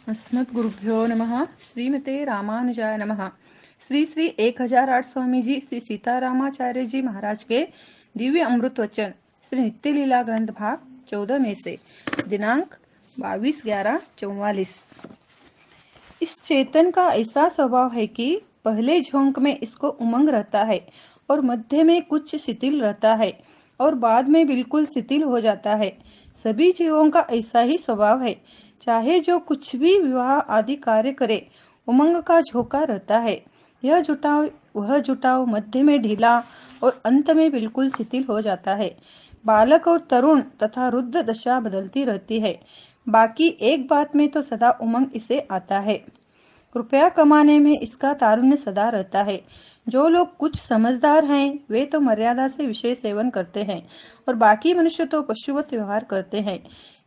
अस्मद्गुरुभ्यो नमः। श्रीमते रामानुजाय नमः। श्री श्री 1008 स्वामी जी श्री सीतारामाचार्य जी महाराज के दिव्य अमृत वचन श्री नित्य लीला ग्रंथ भाग 14 में से दिनांक 22/11/44। इस चेतन का ऐसा स्वभाव है कि पहले झोंक में इसको उमंग रहता है और मध्य में कुछ शिथिल रहता है और बाद में बिल्कुल शिथिल हो जाता है। सभी जीवों का ऐसा ही स्वभाव है। चाहे जो कुछ भी विवाह आदि कार्य करे, उमंग का झोंका रहता है। यह जुटाव वह जुटाव मध्य में ढीला और अंत में बिल्कुल शिथिल हो जाता है। बालक और तरुण तथा वृद्ध दशा बदलती रहती है। बाकी एक बात में तो सदा उमंग इसे आता है। रुपया कमाने में इसका तारुण्य सदा रहता है। जो लोग कुछ समझदार हैं वे तो मर्यादा से विषय सेवन करते हैं और बाकी मनुष्य तो पशुवत व्यवहार करते हैं।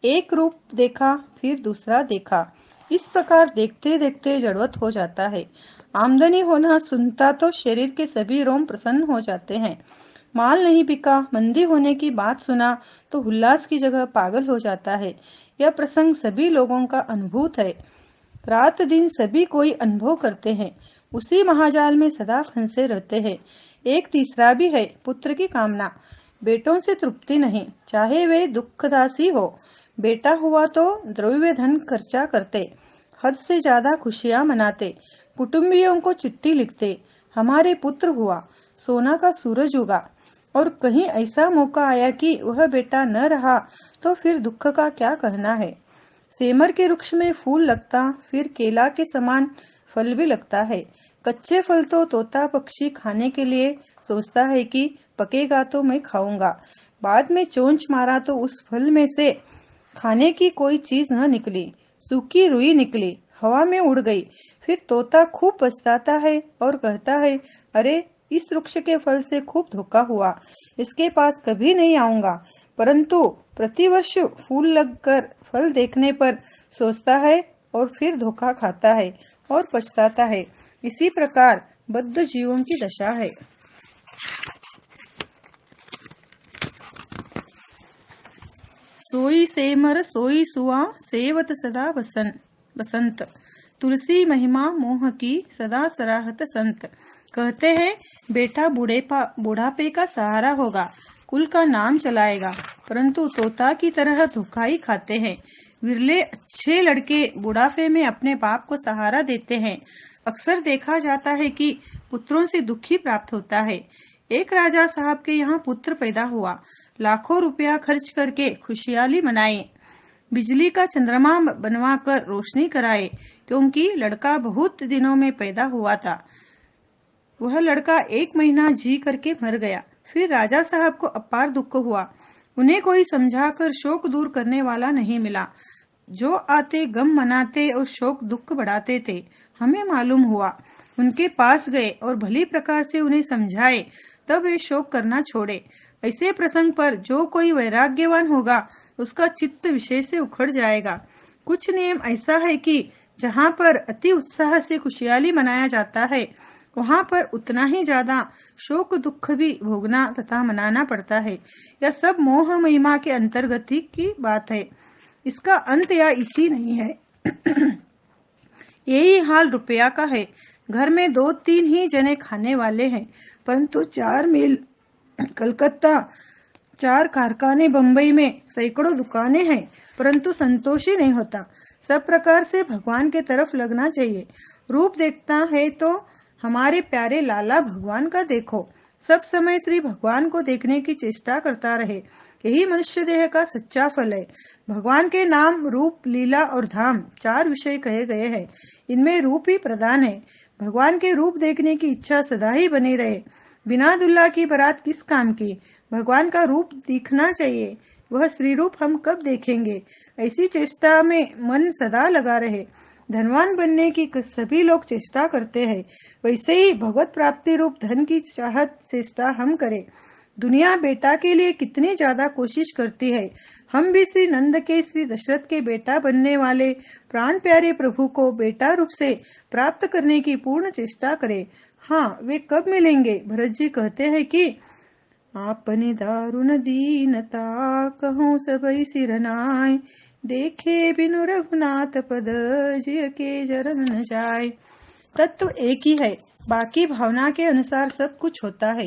एक रूप देखा फिर दूसरा देखा, इस प्रकार देखते देखते जड़वत हो जाता है। आमदनी होना सुनता तो शरीर के सभी रोम प्रसन्न हो जाते हैं। माल नहीं बिका, मंदी होने की बात सुना तो उल्लास की जगह पागल हो जाता है। यह प्रसंग सभी लोगों का अनुभूत है। रात दिन सभी कोई अनुभव करते हैं। उसी महाजाल में सदा फंसे रहते हैं। एक तीसरा भी है, पुत्र की कामना। बेटों से तृप्ति नहीं, चाहे वे दुखदासी हो। बेटा हुआ तो द्रव्य धन खर्चा करते, हद से ज्यादा खुशियां मनाते, कुटुंबियों को चिट्ठी लिखते, हमारे पुत्र हुआ, सोना का सूरज उगा। और कहीं ऐसा मौका आया कि वह बेटा न रहा तो फिर दुख का क्या कहना है। सेमर के वृक्ष में फूल लगता, फिर केला के समान फल भी लगता है। कच्चे फल तो तोता पक्षी खाने के लिए सोचता है कि पकेगा तो मैं खाऊंगा। बाद में चोंच मारा तो उस फल में से खाने की कोई चीज न निकली, सूखी रुई निकली, हवा में उड़ गई। फिर तोता खूब पछताता है और कहता है, अरे इस वृक्ष के फल से खूब धोखा हुआ, इसके पास कभी नहीं आऊंगा। परंतु प्रतिवर्ष फूल लगकर फल देखने पर सोचता है और फिर धोखा खाता है और पछताता है। इसी प्रकार बद्ध जीवों की दशा है। सोई सेमर सोई सुआ सेवत सदा बसंत। तुलसी महिमा मोह की सदा सराहत संत। कहते हैं बेटा बुढ़ापे का सहारा होगा, कुल का नाम चलाएगा, परंतु तोता की तरह धोखा ही खाते हैं। विरले अच्छे लड़के बुढ़ापे में अपने बाप को सहारा देते हैं। अक्सर देखा जाता है कि पुत्रों से दुख ही प्राप्त होता है। एक राजा साहब के यहाँ पुत्र पैदा हुआ, लाखों रुपया खर्च करके खुशहाली मनाए, बिजली का चंद्रमा बनवाकर रोशनी कराए, क्योंकि लड़का बहुत दिनों में पैदा हुआ था। वह लड़का 1 महीना जी करके मर गया। फिर राजा साहब को अपार दुख हुआ। उन्हें कोई समझाकर शोक दूर करने वाला नहीं मिला। जो आते गम मनाते और शोक दुख बढ़ाते थे। हमें मालूम हुआ, उनके पास गए और भली प्रकार से उन्हें समझाए, तब वे शोक करना छोड़े। ऐसे प्रसंग पर जो कोई वैराग्यवान होगा उसका चित्त विषय से उखड़ जाएगा। कुछ नियम ऐसा है कि जहाँ पर अति उत्साह से खुशहाली मनाया जाता है, वहाँ पर उतना ही ज्यादा शोक दुख भी भोगना तथा मनाना पड़ता है। यह सब मोह महिमा के अंतर्गत ही की बात है। इसका अंत या इति नहीं है। यही हाल रुपया का है। घर में 2-3 ही जने खाने वाले हैं, परंतु 4 मील कलकत्ता, 4 कारखाने बंबई में, सैकड़ों दुकानें हैं, परंतु संतोष ही नहीं होता। सब प्रकार से भगवान के तरफ लगना चाहिए। रूप देखता है तो हमारे प्यारे लाला भगवान का देखो। सब समय श्री भगवान को देखने की चेष्टा करता रहे। यही मनुष्य देह का सच्चा फल है। भगवान के नाम, रूप, लीला और धाम 4 विषय कहे गए हैं। इनमें रूप ही प्रधान है। भगवान के रूप देखने की इच्छा सदा ही बनी रहे। बिना दुल्हा की बारात किस काम की। भगवान का रूप दिखना चाहिए। वह श्री रूप हम कब देखेंगे, ऐसी चेष्टा में मन सदा लगा रहे। धनवान बनने की सभी लोग चेष्टा करते हैं, वैसे ही भगवत प्राप्ति रूप धन की चाहत चेष्टा हम करें। दुनिया बेटा के लिए कितनी ज्यादा कोशिश करती है। हम भी श्री नंद के, श्री दशरथ के बेटा बनने वाले प्राण प्यारे प्रभु को बेटा रूप से प्राप्त करने की पूर्ण चेष्टा करें। हाँ, वे कब मिलेंगे। भरत जी कहते हैं कि आपनी दारुण दीनता कहूँ सबई सिरनाय, देखे बिनु रघुनाथ पद, जिय के जरन न जाय। तत्व एक ही है, बाकी भावना के अनुसार सब कुछ होता है।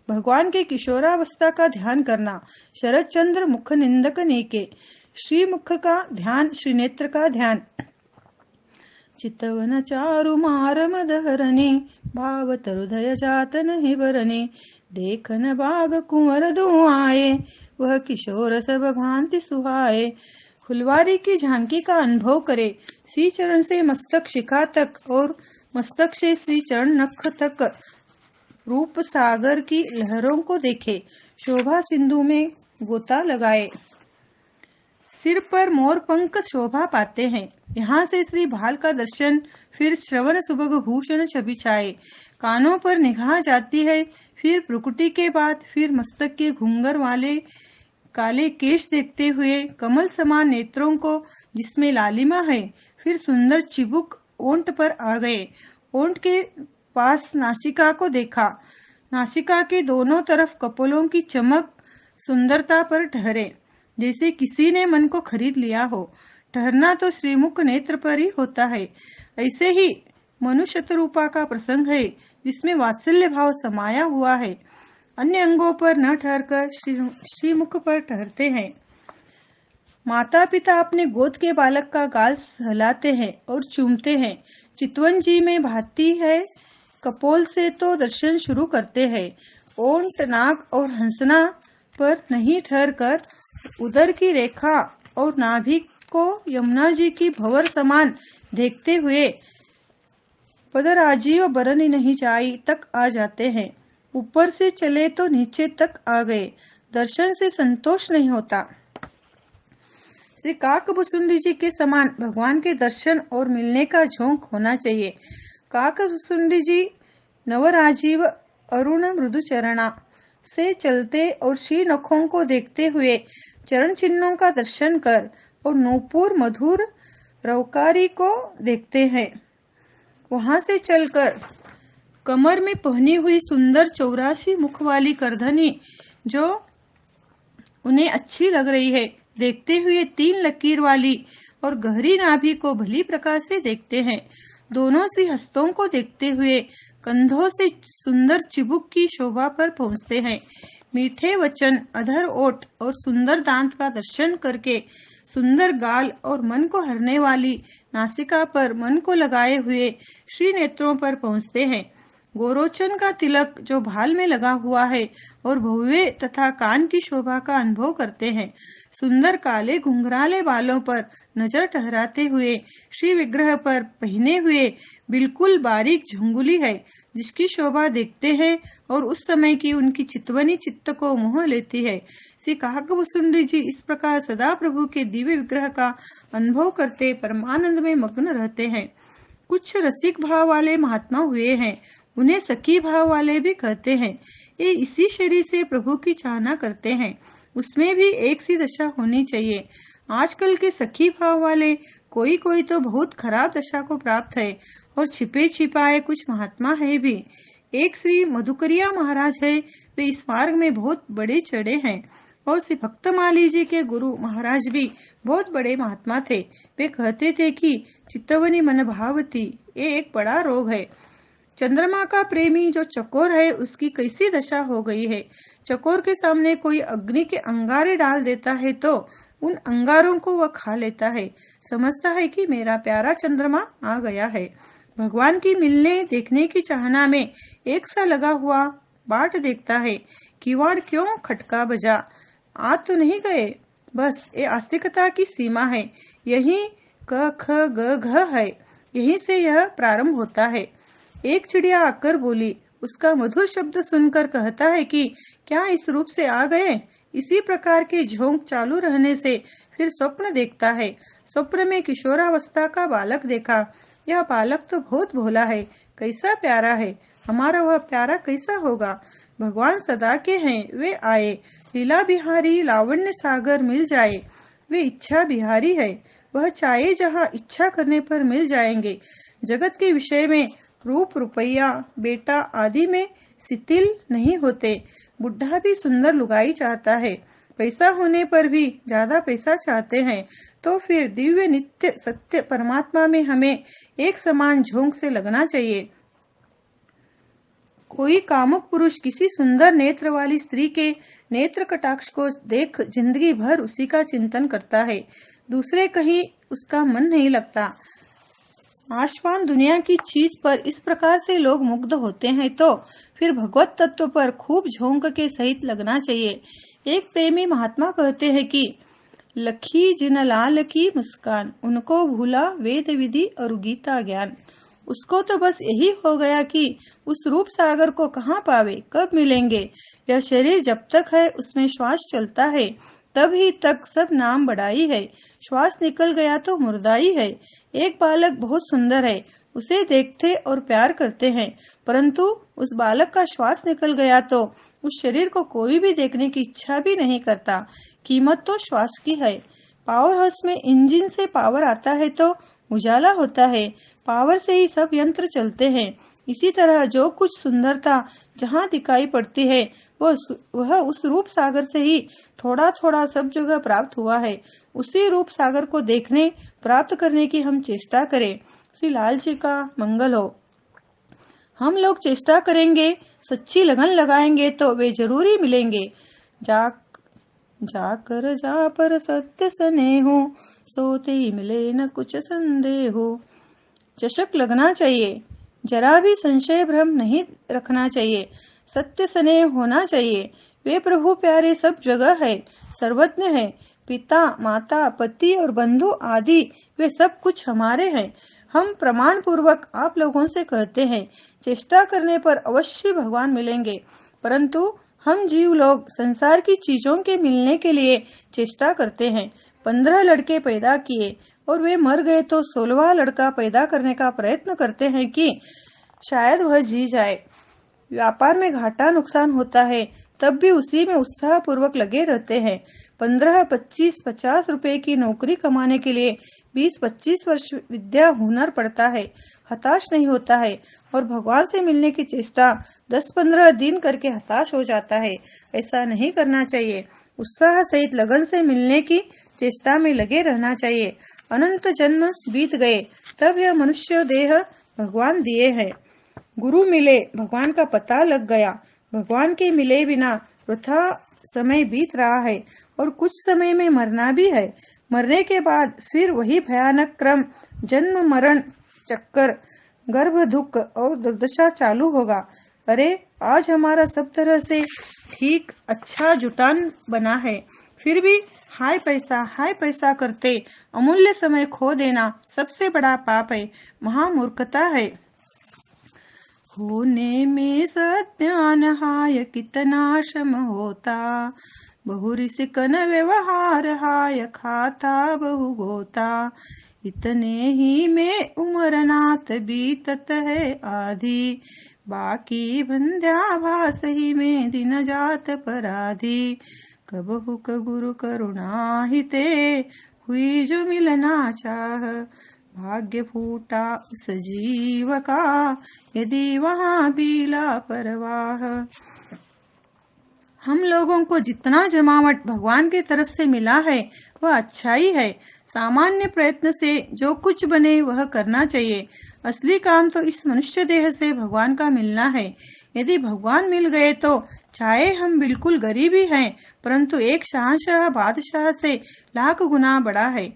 भगवान के किशोरावस्था का ध्यान करना, शरद चंद्र मुख निंदक नेके। श्री मुख का ध्यान, श्री नेत्र का ध्यान। चितवन चारु मार मदहरने, भाव हृदय जात नहीं बरने। देखन बाग कुंवर दो आए, वह किशोर सब भांति सुहाए। फुलवारी की झांकी का अनुभव करे, श्री चरण से मस्तक शिखा तक और मस्तक से श्री चरण नख तक रूप सागर की लहरों को देखे। शोभा सिंधु में गोता लगाए, सिर पर मोर पंख शोभा पाते हैं। यहाँ से श्री भाल का दर्शन, फिर श्रवण सुभग भूषण छवि छाए। कानों पर निगाह जाती है, फिर प्रकुटी के बाद फिर मस्तक के घुंघर वाले काले केश देखते हुए कमल समान नेत्रों को जिसमें लालिमा है, फिर सुंदर चिबुक ओंठ पर आ गए। ओंठ के पास नासिका को देखा, नासिका के दोनों तरफ कपोलों की चमक सुंदरता पर ठहरे, जैसे किसी ने मन को खरीद लिया हो। ठहरना तो श्रीमुख नेत्र पर ही होता है। ऐसे ही मनुष्य रूपा का प्रसंग है, जिसमें वात्सल्य भाव समाया हुआ है। अन्य अंगों पर न ठहरकर श्रीमुख पर ठहरते हैं। माता पिता अपने गोद के बालक का गाल सहलाते हैं और चूमते हैं। चितवन जी में भाती है, कपोल से तो दर्शन शुरू करते हैं। ओंठ, नाक और हंसना पर नहीं ठहरकर उदर की रेखा और नाभि को यमुना जी की भंवर समान देखते हुए पदराजी और बरनी नहीं जाई तक आ जाते हैं। ऊपर से चले तो नीचे तक आ गए। दर्शन से संतोष नहीं होता। श्री काकभुसुंडी जी के समान भगवान के दर्शन और मिलने का झोंक होना चाहिए। काकभुसुंडी जी नवराजीव अरुण मृदु चरणा से चलते और श्री नखों को देखते हुए चरण चिन्हों का दर्शन कर और नूपुर मधुर रवकारी को देखते हैं। वहां से चलकर कमर में पहनी हुई सुंदर 84 मुख वाली करधनी जो उन्हें अच्छी लग रही है, देखते हुए 3 लकीर वाली और गहरी नाभि को भली प्रकार से देखते हैं। दोनों श्री हस्तों को देखते हुए कंधों से सुंदर चिबुक की शोभा पर पहुंचते हैं। मीठे वचन, अधर ओठ और सुंदर दांत का दर्शन करके सुंदर गाल और मन को हरने वाली नासिका पर मन को लगाए हुए श्री नेत्रों पर पहुंचते हैं। गोरोचन का तिलक जो भाल में लगा हुआ है और भव्य तथा कान की शोभा का अनुभव करते हैं। सुंदर काले घुंघराले बालों पर नजर ठहराते हुए श्री विग्रह पर पहने हुए बिल्कुल बारीक झुंगुली है, जिसकी शोभा देखते हैं और उस समय की उनकी चितवनी चित्त को मोह लेती है। श्री काकभुसुंडी जी इस प्रकार सदा प्रभु के दिव्य विग्रह का अनुभव करते परमानंद में मग्न रहते हैं। कुछ रसिक भाव वाले महात्मा हुए हैं, उन्हें सखी भाव वाले भी कहते हैं। ये इसी शरीर से प्रभु की चाहना करते हैं, उसमें भी एक सी दशा होनी चाहिए। आजकल के सखी भाव वाले कोई कोई तो बहुत खराब दशा को प्राप्त है और छिपे छिपाए कुछ महात्मा है भी। एक श्री मधुकरिया महाराज है, वे इस मार्ग में बहुत बड़े चढ़े हैं। और श्री भक्तमाली जी के गुरु महाराज भी बहुत बड़े महात्मा थे। वे कहते थे कि चित्तवनी मन भावती, ये एक बड़ा रोग है। चंद्रमा का प्रेमी जो चकोर है, उसकी कैसी दशा हो गई है। चकोर के सामने कोई अग्नि के अंगारे डाल देता है तो उन अंगारों को वह खा लेता है, समझता है कि मेरा प्यारा चंद्रमा आ गया है। भगवान की मिलने देखने की चाहना में एक सा लगा हुआ बाट देखता है। किवाड़ क्यों खटका बजा, आ तो नहीं गए। बस ये आस्तिकता की सीमा है। यही क ख ग घ है, यहीं से यह प्रारंभ होता है। एक चिड़िया आकर बोली, उसका मधुर शब्द सुनकर कहता है कि क्या इस रूप से आ गए। इसी प्रकार के झोंक चालू रहने से फिर स्वप्न देखता है। स्वप्न में किशोरावस्था का बालक देखा। यह बालक तो बहुत भोला है, कैसा प्यारा है। हमारा वह प्यारा कैसा होगा। भगवान सदा के हैं, वे आए। लीला बिहारी लावण्य सागर मिल जाए। वे इच्छा बिहारी है, वह चाहे जहाँ इच्छा करने पर मिल जाएंगे। जगत के विषय में रूप, रुपया, बेटा आदि में शिथिल नहीं होते। बुढ़ा भी सुंदर लुगाई चाहता है, पैसा होने पर भी ज्यादा पैसा चाहते हैं। तो फिर दिव्य नित्य सत्य परमात्मा में हमें एक समान झोंक से लगना चाहिए। कोई कामुक पुरुष किसी सुंदर नेत्र वाली स्त्री के नेत्र कटाक्ष को देख जिंदगी भर उसी का चिंतन करता है, दूसरे कहीं उसका मन नहीं लगता। आसमान दुनिया की चीज पर इस प्रकार से लोग मुग्ध होते हैं तो फिर भगवत तत्व पर खूब झोंक के सहित लगना चाहिए। एक प्रेमी महात्मा कहते हैं कि लखी जिन लाल की मुस्कान, उनको भूला वेद विधि और गीता ज्ञान। उसको तो बस यही हो गया कि उस रूप सागर को कहाँ पावे, कब मिलेंगे। यह शरीर जब तक है उसमें श्वास चलता है, तभी तक सब नाम बढ़ाई है। श्वास निकल गया तो मुर्दाई है। एक बालक बहुत सुंदर है, उसे देखते और प्यार करते हैं, परंतु उस बालक का श्वास निकल गया तो उस शरीर को कोई भी देखने की इच्छा भी नहीं करता। कीमत तो श्वास की है। पावर हाउस में इंजन से पावर आता है तो उजाला होता है, पावर से ही सब यंत्र चलते हैं। इसी तरह जो कुछ सुंदरता जहाँ दिखाई पड़ती है वह उस रूप सागर से ही थोड़ा थोड़ा सब जगह प्राप्त हुआ है। उसी रूप सागर को देखने प्राप्त करने की हम चेष्टा करें। श्री लाल जी का मंगल हो। हम लोग चेष्टा करेंगे, सच्ची लगन लगाएंगे तो वे जरूरी मिलेंगे। जाकर जा पर सत्य सने हो, सोते ही मिले न कुछ संदेह हो। चषक लगना चाहिए, जरा भी संशय भ्रम नहीं रखना चाहिए, सत्य स्नेह होना चाहिए। वे प्रभु प्यारे सब जगह है, सर्वज्ञ है। पिता माता पति और बंधु आदि वे सब कुछ हमारे हैं। हम प्रमाण पूर्वक आप लोगों से कहते हैं, चेष्टा करने पर अवश्य भगवान मिलेंगे, परंतु हम जीव लोग संसार की चीजों के मिलने के लिए चेष्टा करते हैं। 15 लड़के पैदा किए और वे मर गए तो 16वां लड़का पैदा करने का प्रयत्न करते हैं कि शायद वह जी जाए। व्यापार में घाटा नुकसान होता है, तब भी उसी में उत्साह पूर्वक लगे रहते हैं। 15, 25, 50 रुपए की नौकरी कमाने के लिए 20-25 वर्ष विद्या हुनर पड़ता है। हताश नहीं होता है और भगवान से मिलने की चेष्टा 10-15 दिन करके हताश हो जाता है। ऐसा नहीं करना चाहिए। उत्साह सहित लगन से मिलने की चेष्टा में लगे रहना चाहिए। अनंत जन्म बीत गए, तब यह मनुष्य देह भगवान दिए हैं। गुरु मिले, भगवान का पता लग गया। भगवान के मिले बिना वृथा समय बीत रहा है और कुछ समय में मरना भी है। मरने के बाद फिर वही भयानक क्रम, जन्म मरण चक्कर, गर्भ दुख और दुर्दशा चालू होगा। अरे आज हमारा सब तरह से ठीक अच्छा जुटान बना है, फिर भी हाय पैसा करते अमूल्य समय खो देना सबसे बड़ा पाप है, महामूर्खता है। होने में सत्यान हाय कितना श्रम होता, बहुरिसिकन व्यवहार हाय खाता बहु गोता। इतने ही में उम्र नाथ बीतत है आधी, बाकी बंध्याभास ही में दिन जात पराधी। कबहु गुरु करुणा हिते हुई जो मिलना चाह, भाग्य फूटा उस जीव का यदि वहाँ भी लापरवाह। हम लोगों को जितना जमावट भगवान की तरफ से मिला है वह अच्छा ही है। सामान्य प्रयत्न से जो कुछ बने वह करना चाहिए। असली काम तो इस मनुष्य देह से भगवान का मिलना है। यदि भगवान मिल गए तो चाहे हम बिल्कुल गरीब ही हैं, परंतु एक शहंशाह बादशाह से लाख गुना बड़ा है।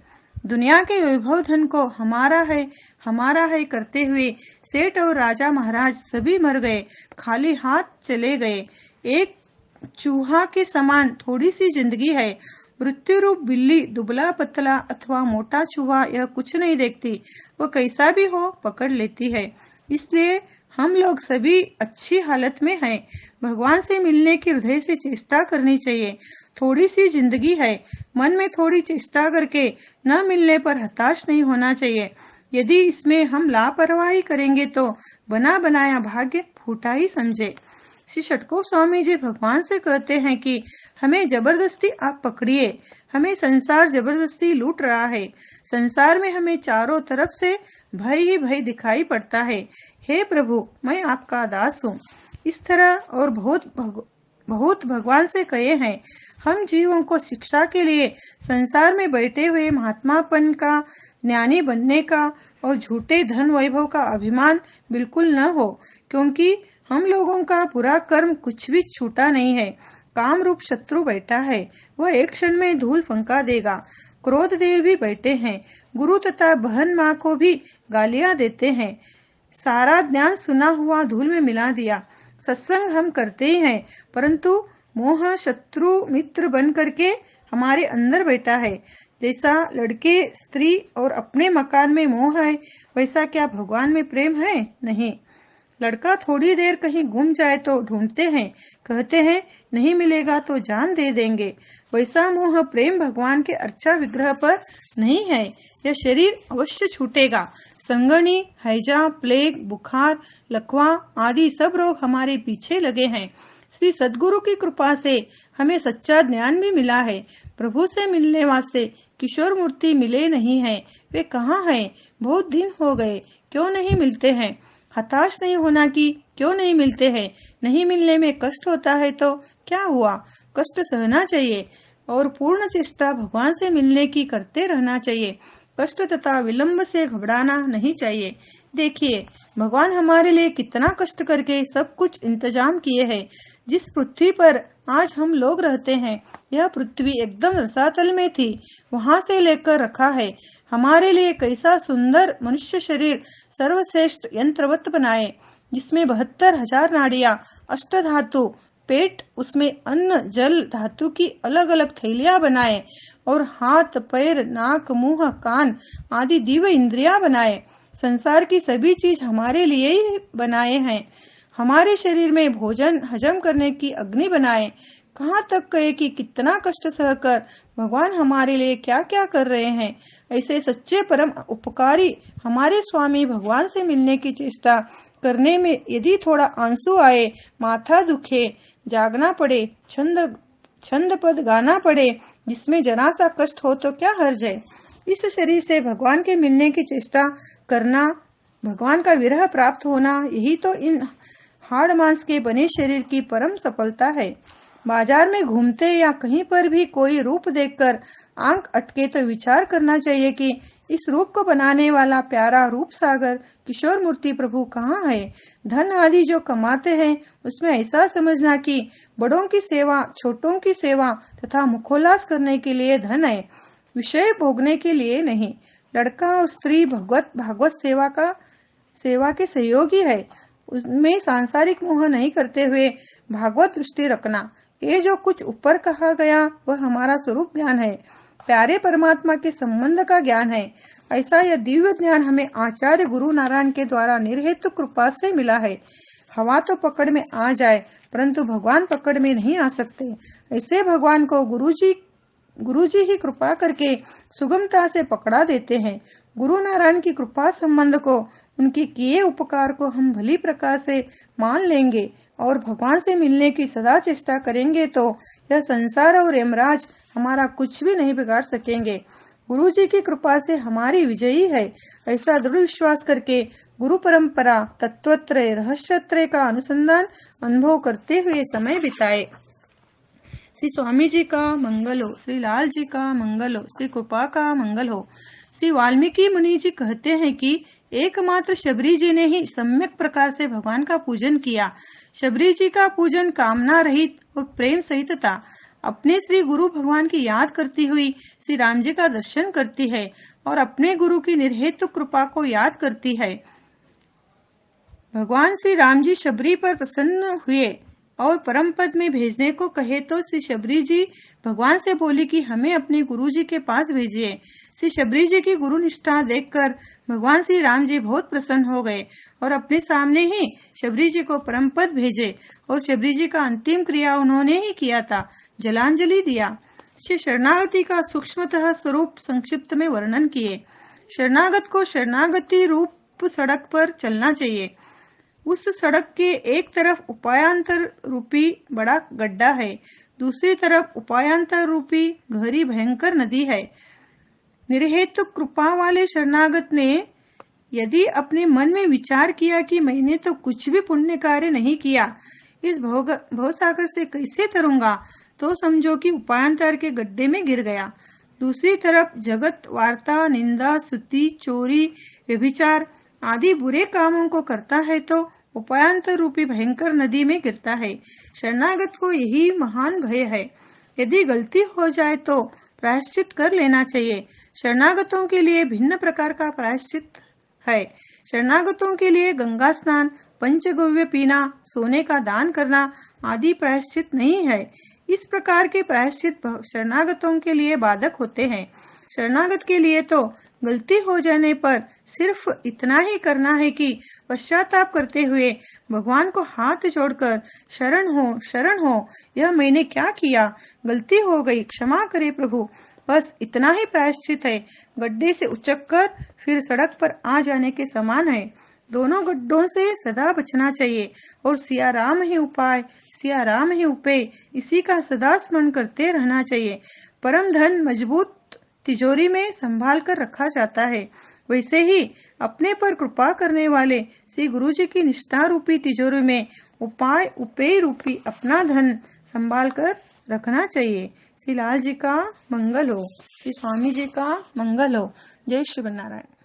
दुनिया के वैभव धन को हमारा है करते हुए सेठ और राजा महाराज सभी मर गए, खाली हाथ चले गए। एक चूहा के समान थोड़ी सी जिंदगी है। मृत्यु रूप बिल्ली दुबला पतला अथवा मोटा चूहा यह कुछ नहीं देखती, वो कैसा भी हो पकड़ लेती है। इसलिए हम लोग सभी अच्छी हालत में हैं। भगवान से मिलने की हृदय से चेष्टा करनी चाहिए। थोड़ी सी जिंदगी है, मन में थोड़ी चेष्टा करके न मिलने पर हताश नहीं होना चाहिए। यदि इसमें हम लापरवाही करेंगे तो बना बनाया भाग्य फूटा ही समझे। श्री षटकोप स्वामी जी भगवान से कहते हैं कि हमें जबरदस्ती आप पकड़िए, हमें संसार जबरदस्ती लूट रहा है। संसार में हमें चारों तरफ से भय ही भय दिखाई पड़ता है। हे प्रभु, मैं आपका दास हूँ। इस तरह और बहुत भगवान से कहे हैं। हम जीवों को शिक्षा के लिए संसार में बैठे हुए महात्मापन का, ज्ञानी बनने का और झूठे धन वैभव का अभिमान बिल्कुल न हो, क्योंकि हम लोगों का बुरा कर्म कुछ भी छूटा नहीं है। काम रूप शत्रु बैठा है, वह एक क्षण में धूल फंका देगा। क्रोध देव भी बैठे हैं, गुरु तथा बहन माँ को भी गालियां देते हैं। सारा ज्ञान सुना हुआ धूल में मिला दिया। सत्संग हम करते ही हैं, परंतु मोह शत्रु मित्र बन करके हमारे अंदर बैठा है। जैसा लड़के स्त्री और अपने मकान में मोह है, वैसा क्या भगवान में प्रेम है? नहीं। लड़का थोड़ी देर कहीं गुम जाए तो ढूंढते हैं, कहते हैं नहीं मिलेगा तो जान दे देंगे। वैसा मोह प्रेम भगवान के अर्चा विग्रह पर नहीं है। यह शरीर अवश्य छूटेगा। संगनी, हैजा, प्लेग, बुखार, लकवा आदि सब रोग हमारे पीछे लगे हैं। श्री सद्गुरु की कृपा से हमें सच्चा ज्ञान भी मिला है। प्रभु से मिलने वास्ते किशोर मूर्ति मिले नहीं हैं। वे कहाँ हैं? बहुत दिन हो गए, क्यों नहीं मिलते हैं? हताश नहीं होना कि क्यों नहीं मिलते हैं। नहीं मिलने में कष्ट होता है तो क्या हुआ, कष्ट सहना चाहिए और पूर्ण चेष्टा भगवान से मिलने की करते रहना चाहिए। कष्ट तथा विलंब से घबराना नहीं चाहिए। देखिए भगवान हमारे लिए कितना कष्ट करके सब कुछ इंतजाम किए हैं। जिस पृथ्वी पर आज हम लोग रहते हैं, यह पृथ्वी एकदम रसातल में थी, वहां से लेकर रखा है। हमारे लिए कैसा सुंदर मनुष्य शरीर सर्वश्रेष्ठ यंत्रवत बनाए, जिसमें 72,000 नाड़ियां, अष्ट धातु, पेट, उसमें अन्न जल धातु की अलग अलग थैलियां बनाए और हाथ पैर नाक मुंह कान आदि दिव्य इंद्रियां बनाए। संसार की सभी चीज हमारे लिए ही बनाए हैं। हमारे शरीर में भोजन हजम करने की अग्नि बनाए। कहाँ तक कहे कि कितना कष्ट सहकर भगवान हमारे लिए क्या क्या कर रहे हैं। ऐसे सच्चे परम उपकारी हमारे स्वामी भगवान से मिलने की चेष्टा करने में यदि थोड़ा आंसू आए, माथा दुखे, जागना पड़े, छंद पद गाना पड़े, जिसमें जरा सा कष्ट हो तो क्या हर्ज है। इस शरीर से भगवान के मिलने की चेष्टा करना, भगवान का विरह प्राप्त होना, यही तो इन हाड़ मांस के बने शरीर की परम सफलता है। बाजार में घूमते या कहीं पर भी कोई रूप देखकर आंख अटके तो विचार करना चाहिए कि इस रूप को बनाने वाला प्यारा रूप सागर किशोर मूर्ति प्रभु कहाँ है। धन आदि जो कमाते हैं उसमें ऐसा समझना कि बड़ों की सेवा, छोटों की सेवा तथा मुखोल्लास करने के लिए धन है, विषय भोगने के लिए नहीं। लड़का और स्त्री भागवत सेवा के सहयोगी है, उसमें सांसारिक मोह नहीं करते हुए भागवत दृष्टि रखना। ये जो कुछ ऊपर कहा गया वह हमारा स्वरूप ज्ञान है, प्यारे परमात्मा के संबंध का ज्ञान है। ऐसा यह दिव्य ज्ञान हमें आचार्य गुरु नारायण के द्वारा निर्हेतु कृपा से मिला है। हवा तो पकड़ में आ जाए, परंतु भगवान पकड़ में नहीं आ सकते। ऐसे भगवान को गुरुजी ही कृपा करके सुगमता से पकड़ा देते हैं। गुरु नारायण की कृपा संबंध को, उनके किए उपकार को हम भली प्रकार से मान लेंगे और भगवान से मिलने की सदा चेष्टा करेंगे तो यह संसार और यमराज हमारा कुछ भी नहीं बिगाड़ सकेंगे। गुरु जी की कृपा से हमारी विजयी है। ऐसा दृढ़ विश्वास करके गुरु परंपरा, तत्वत्रय, रहस्यत्रय का अनुसंधान अनुभव करते हुए समय बिताए। श्री स्वामी जी का मंगल हो, श्री लाल जी का मंगल हो, श्री कृपा का मंगल हो। श्री वाल्मीकि मुनि जी कहते हैं कि एकमात्र शबरी जी ने ही सम्यक प्रकार से भगवान का पूजन किया। शबरी जी का पूजन कामना रहित और प्रेम सहित था। अपने श्री गुरु भगवान की याद करती हुई श्री राम जी का दर्शन करती है और अपने गुरु की निर्हेतु कृपा को याद करती है। भगवान श्री राम जी शबरी पर प्रसन्न हुए और परम पद में भेजने को कहे तो श्री शबरी जी भगवान से बोली कि हमें अपने गुरु जी के पास भेजिए। श्री शबरी जी की गुरु निष्ठा देखकर भगवान श्री राम जी बहुत प्रसन्न हो गए और अपने सामने ही शबरी जी को परम पद भेजे और शबरी जी का अंतिम क्रिया उन्होंने ही किया था, जलांजलि दिया। श्री शरणागति का सूक्ष्मतः स्वरूप संक्षिप्त में वर्णन किए। शरणागत को शरणागति रूप सड़क पर चलना चाहिए। उस सड़क के एक तरफ उपायांतर रूपी बड़ा गड्ढा है, दूसरी तरफ उपायांतर रूपी गहरी भयंकर नदी है। निर्हेतु कृपा वाले शरणागत ने यदि अपने मन में विचार किया कि मैंने तो कुछ भी पुण्य कार्य नहीं किया, इस भवसागर से कैसे तरूंगा, तो समझो कि उपायांतर के गड्ढे में गिर गया। दूसरी तरफ जगत वार्ता, निंदा, स्तुति, चोरी, व्यभिचार आदि बुरे कामों को करता है तो उपायांतर रूपी भयंकर नदी में गिरता है। शरणागत को यही महान भय है। यदि गलती हो जाए तो प्रायश्चित कर लेना चाहिए। शरणागतों के लिए भिन्न प्रकार का प्रायश्चित है। शरणागतों के लिए गंगा स्नान, पंचगव्य पीना, सोने का दान करना आदि प्रायश्चित नहीं है। इस प्रकार के प्रायश्चित शरणागतों के लिए बाधक होते हैं। शरणागत के लिए तो गलती हो जाने पर सिर्फ इतना ही करना है कि पश्चाताप करते हुए भगवान को हाथ जोड़कर शरण हो, यह मैंने क्या किया, गलती हो गई, क्षमा करे प्रभु, बस इतना ही प्रायश्चित है। गड्ढे से उचक कर फिर सड़क पर आ जाने के समान है। दोनों गड्ढों से सदा बचना चाहिए और सिया राम ही उपाय, सिया राम ही उपेय, इसी का सदा स्मरण करते रहना चाहिए। परम धन मजबूत तिजोरी में संभाल कर रखा जाता है, वैसे ही अपने पर कृपा करने वाले श्री गुरु जी की निष्ठा रूपी तिजोरी में उपाय उपेय रूपी अपना धन संभाल कर रखना चाहिए। श्री लाल जी का मंगल हो, श्री स्वामी जी का मंगल हो। जय श्री नारायण।